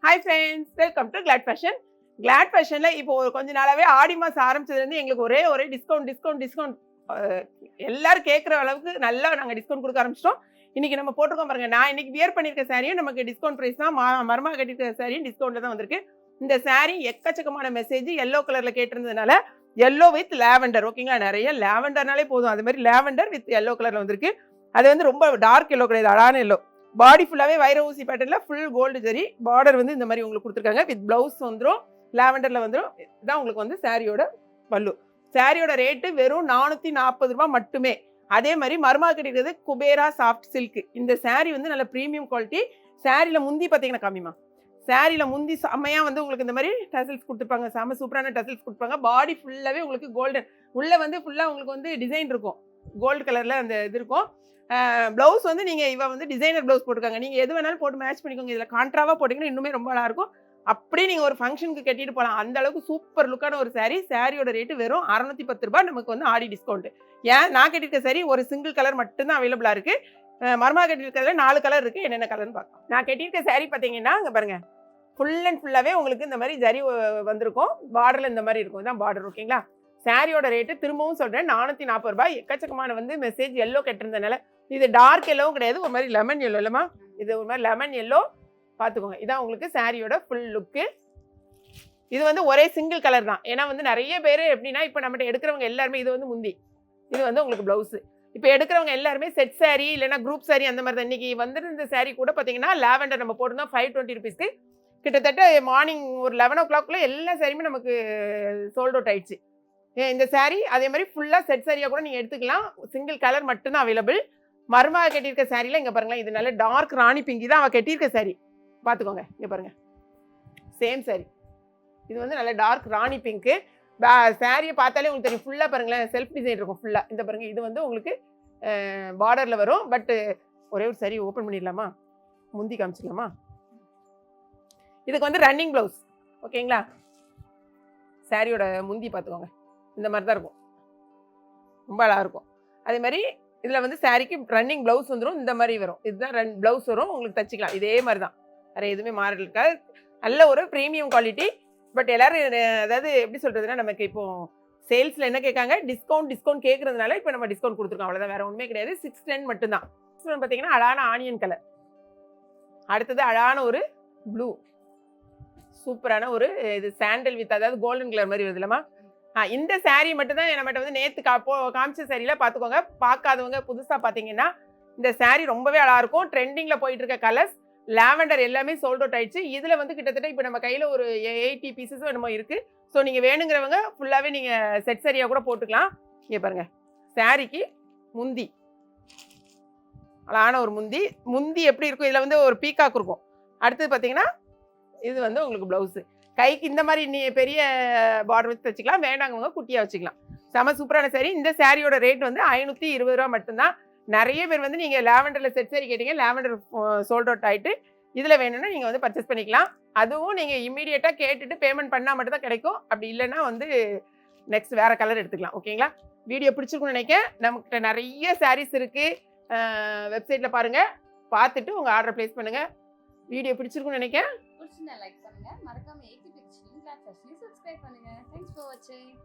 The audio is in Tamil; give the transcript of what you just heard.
Hi friends, welcome to Glad Fashion. Glad ஃபேஷனில் இப்போ கொஞ்ச நாளாகவே ஆடி மாதம் ஆரம்பிச்சதுலேருந்து எங்களுக்கு ஒரே டிஸ்கவுண்ட் எல்லாரும் கேட்குற அளவுக்கு நல்லா நாங்கள் டிஸ்கவுண்ட் கொடுக்க ஆரம்பிச்சிட்டோம். இன்றைக்கி நம்ம போட்டிருக்கோம் பாருங்கள். நான் இன்றைக்கி வியர் பண்ணியிருக்க சாரியும் நமக்கு டிஸ்கவுண்ட் ப்ரைஸ் தான். மருமக கட்டியிருக்க சாரியும் டிஸ்கவுண்ட்டில் தான் வந்திருக்கு. இந்த சாரீ எக்கச்சக்கமான மெசேஜ் எல்லோ கலரில் கேட்டிருந்ததுனால எல்லோ வித் லேவெண்டர். ஓகேங்களா, நிறைய லேவெண்டர்னாலே போதும். அது மாதிரி லேவெண்டர் வித் எல்லோ கலரில் வந்திருக்கு. அது வந்து ரொம்ப டார்க் எல்லோ கிடையாது, அழகான எல்லோ. பாடி ஃபுல்லாகவே வைர ஊசி பேட்டர்னில் ஃபுல் கோல்டு ஜரி. பார்டர் வந்து இந்த மாதிரி உங்களுக்கு கொடுத்துருக்காங்க. வித் ப்ளவுஸ் வந்துடும், லேவெண்டரில் வந்துடும். இதுதான் உங்களுக்கு வந்து சாரியோட பல்லு. சாரியோட ரேட்டு வெறும் 440 ரூபா மட்டுமே. அதே மாதிரி மருமக கட்டிக்கிறது குபேரா சாஃப்ட் சில்க். இந்த சாரீ வந்து நல்ல ப்ரீமியம் குவாலிட்டி. சாரியில் முந்தி பார்த்தீங்கன்னா காமிமா, சாரியில் முந்தி செம்மையாக வந்து உங்களுக்கு இந்த மாதிரி டசல்ஸ் கொடுத்துருப்பாங்க. செம்ம சூப்பரான டசல்ஸ் கொடுப்பாங்க. பாடி ஃபுல்லாகவே உங்களுக்கு கோல்டன், உள்ளே வந்து ஃபுல்லாக உங்களுக்கு வந்து டிசைன் இருக்கும், கோல்டு கலரில் அந்த இது இருக்கும். ப்ளவுஸ் வந்து நீங்கள் இவ வந்து டிசைனர் ப்ளவுஸ் போட்டுருக்காங்க. நீங்கள் எது வேணாலும் போட்டு மேட்ச் பண்ணிக்கோங்க. இதில் கான்ட்ராவாக போட்டிங்கன்னா இன்னுமே ரொம்ப நல்லாயிருக்கும். அப்படியே நீங்கள் ஒரு ஃபங்க்ஷனுக்கு கட்டிட்டு போகலாம். அந்த அளவுக்கு சூப்பர் லுக்கான ஒரு சாரீ. சாரியோட ரேட்டு வெறும் 610 ரூபா. நமக்கு வந்து ஆடி டிஸ்கவுண்ட். ஏன் நான் கட்டியிருக்க சாரி ஒரு சிங்கிள் கலர் மட்டும்தான் அவைலபிளாக இருக்குது. மருமக கட்டியிருக்கிறதுல 4 கலர் இருக்குது. என்னென்ன கலர்னு பார்க்கலாம். நான் கட்டியிருக்க சாரீ பார்த்தீங்கன்னா இங்கே பாருங்கள், ஃபுல் அண்ட் ஃபுல்லாகவே உங்களுக்கு இந்த மாதிரி ஜரி வந்திருக்கும். பார்டரில் இந்த மாதிரி இருக்கும், இதுதான் பார்டர். ஓகேங்களா, சாரியோட ரேட்டு திரும்பவும் சொல்கிறேன் 440 ரூபாய். எக்கச்சக்கமான வந்து மெசேஜ் எல்லோ கட்டிருந்தனால. இது டார்க் எல்லோவும் கிடையாது, ஒரு மாதிரி லெமன் எல்லோ இல்லைம்மா, இது ஒரு மாதிரி லெமன் எல்லோ. பார்த்துக்கோங்க, இதான் உங்களுக்கு சாரியோட ஃபுல் லுக்கு. இது வந்து ஒரே சிங்கிள் கலர் தான். ஏன்னா வந்து நிறைய பேர் எப்படின்னா, இப்போ நம்மகிட்ட எடுக்கிறவங்க எல்லாருமே இது வந்து முந்தி, இது வந்து உங்களுக்கு ப்ளவுஸு. இப்போ எடுக்கிறவங்க எல்லாருமே செட் சாரீ இல்லைனா குரூப் சாரீ அந்த மாதிரி தான். இன்றைக்கி வந்துருந்த சாரீ கூட பார்த்தீங்கன்னா லேவெண்டர் நம்ம போட்டிருந்தோம் 520 ருபீஸ்க்கு. கிட்டத்தட்ட மார்னிங் ஒரு 11 o'clock எல்லா சாரியுமே நமக்கு சோல்ட் அவுட் ஆயிடுச்சு. இந்த சாரீ அதே மாதிரி ஃபுல்லாக செட் சாரியாக கூட நீங்கள் எடுத்துக்கலாம். சிங்கிள் கலர் மட்டும்தான் அவைலபிள். மருமக கட்டியிருக்க சாரியில் இங்கே பாருங்களேன், இது நல்ல டார்க் ராணி பிங்கி தான் அவள் கட்டியிருக்க சாரி. பார்த்துக்கோங்க, இங்கே பாருங்கள், சேம் சாரி. இது வந்து நல்ல டார்க் ராணி பிங்க்கு. சாரியை பார்த்தாலே உங்களுக்கு தெரியும். ஃபுல்லாக பாருங்களேன், செல்ஃப் டிசைன் இருக்கும் ஃபுல்லாக. இந்த பாருங்கள், இது வந்து உங்களுக்கு பார்டரில் வரும். பட்டு ஒரே ஒரு சாரி ஓப்பன் பண்ணிடலாமா, முந்தி காமிச்சிடலாமா. இதுக்கு வந்து ரன்னிங் ப்ளவுஸ். ஓகேங்களா, சாரியோட முந்தி பார்த்துக்கோங்க, இந்த மாதிரி தான் இருக்கும், ரொம்ப அழகாக இருக்கும். அதே மாதிரி இதில் வந்து சாரிக்கு ரன்னிங் ப்ளவுஸ் வந்துடும், இந்த மாதிரி வரும். இதுதான் ப்ளவுஸ் வரும், உங்களுக்கு தச்சிக்கலாம். இதே மாதிரி தான், வேறு எதுவுமே மாறல் இருக்காது. நல்ல ஒரு ப்ரீமியம் குவாலிட்டி. பட் எல்லோரும் அதாவது எப்படி சொல்கிறதுனா, நமக்கு இப்போது சேல்ஸில் என்ன கேட்காங்க, டிஸ்கவுண்ட் கேட்குறதுனால இப்போ நம்ம டிஸ்கவுண்ட் கொடுத்துருக்கோம், அவ்வளோதான், வேறு ஒன்றுமே கிடையாது. 610 மட்டும்தான். பார்த்தீங்கன்னா அழகான ஆனியன் கலர். அடுத்தது அழகான ஒரு ப்ளூ, சூப்பரான ஒரு இது சாண்டல் வித் அதாவது கோல்டன் கலர் மாதிரி வருது இல்லைம்மா. இந்த சாரீ மட்டும்தான் நம்மகிட்ட வந்து நேற்று காமிச்ச சாரியில் பார்த்துக்கோங்க. பார்க்காதவங்க புதுசாக பார்த்தீங்கன்னா இந்த சாரீ ரொம்பவே அழகாக இருக்கும். ட்ரெண்டிங்கில் போயிட்டு இருக்க கலர்ஸ். லேவெண்டர் எல்லாமே சோல்ட் அவுட் ஆயிடுச்சு. இதில் வந்து கிட்டத்தட்ட இப்போ நம்ம கையில் ஒரு 80 பீசஸும் என்னமோ இருக்குது. ஸோ நீங்கள் வேணுங்கிறவங்க ஃபுல்லாகவே நீங்கள் செட் சாரியாக கூட போட்டுக்கலாம். இங்கே பாருங்கள், சாரீக்கு முந்தி அழகான ஒரு முந்தி எப்படி இருக்கும், இதில் வந்து ஒரு பீகாக் இருக்கும். அடுத்தது பார்த்தீங்கன்னா இது வந்து உங்களுக்கு ப்ளவுஸு. கைக்கு இந்த மாதிரி நீ பெரிய பார்டர் வச்சு வச்சுக்கலாம், வேண்டாங்கவங்க குட்டியாக வச்சுக்கலாம். செம சூப்பரான சாரீ. இந்த சாரியோட ரேட் வந்து 520 ரூபா மட்டும்தான். நிறைய பேர் வந்து நீங்கள் லேவெண்டரில் செட் சாரி கேட்டீங்க, லேவெண்டர் சோல்ட் அவுட் ஆகிட்டு. இதில் வேணும்னா நீங்கள் வந்து பர்ச்சேஸ் பண்ணிக்கலாம். அதுவும் நீங்கள் இம்மீடியட்டாக கேட்டுட்டு பேமெண்ட் பண்ணால் மட்டும் தான் கிடைக்கும். அப்படி இல்லைன்னா வந்து நெக்ஸ்ட் வேறு கலர் எடுத்துக்கலாம். ஓகேங்களா, வீடியோ பிடிச்சிருக்குன்னு நினைக்கிறேன். நமக்கு நிறைய சாரீஸ் இருக்குது, வெப்சைட்டில் பாருங்கள், பார்த்துட்டு உங்கள் ஆர்டர் ப்ளேஸ் பண்ணுங்கள். வீடியோ பிடிச்சிருக்குன்னு நினைக்கிறேன். லைக் பண்ணுங்க, மறக்காம ஏகே பிக்சரையும் கிளாட் ஃபேஷனையும் சப்ஸ்கிரைப் பண்ணுங்க. தேங்க்ஸ் ஃபார் வாட்சிங்.